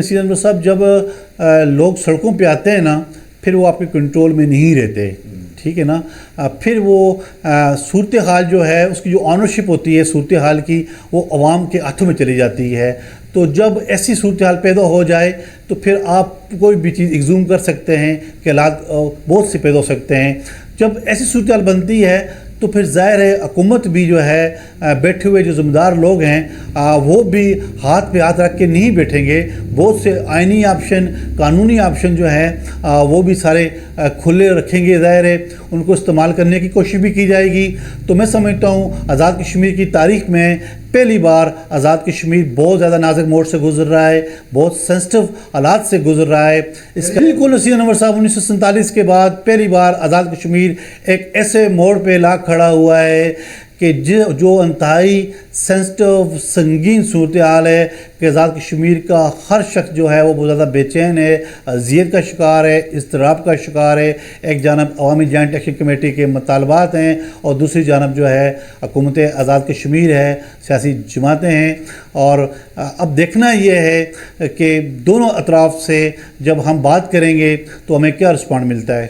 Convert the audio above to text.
नसीर अनवर साहब, जब लोग सड़कों पे आते हैं ना, फिर वो आपके कंट्रोल में नहीं रहते, ठीक है ना। फिर वो सूरत हाल जो है, उसकी जो ऑनरशिप होती है सूरत हाल की, वो अवाम के हाथों में चली जाती है। तो जब ऐसी सूरत हाल पैदा हो जाए तो फिर आप कोई भी चीज़ एग्जूम कर सकते हैं कि हालात बहुत से पैदा हो सकते हैं। जब ऐसी सूरत हाल बनती है तो फिर ज़ाहिर है हुकूमत भी जो है, बैठे हुए जो ज़िम्मेदार लोग हैं, वो भी हाथ पे हाथ रख के नहीं बैठेंगे। बहुत से आइनी ऑप्शन, कानूनी ऑप्शन जो हैं वो भी सारे खुले रखेंगे। ज़ाहिर है उनको इस्तेमाल करने की कोशिश भी की जाएगी। तो मैं समझता हूँ आज़ाद कश्मीर की तारीख़ में पहली बार आज़ाद कश्मीर बहुत ज़्यादा नाजुक मोड़ से गुजर रहा है, बहुत सेंसिटिव हालात से गुजर रहा है। इसका बिल्कुल नसीर अनवर साहब 1947 के बाद पहली बार आज़ाद कश्मीर एक ऐसे मोड़ पे ला खड़ा हुआ है कि जो इंतहाई सेंसिटिव संगीन सूरत हाल है कि आज़ाद कश्मीर का हर शख्स जो है वो बहुत ज़्यादा बेचैन है, अज़ियत का शिकार है, इज़्तिराब का शिकार है। एक जानब अवामी जॉइंट एक्शन कमेटी के मुतालबात हैं और दूसरी जानब जो है हुकूमत आज़ाद कश्मीर है, सियासी जमातें हैं। और अब देखना ये है कि दोनों अतराफ़ से जब हम बात करेंगे तो हमें क्या रिस्पॉन्ड मिलता है।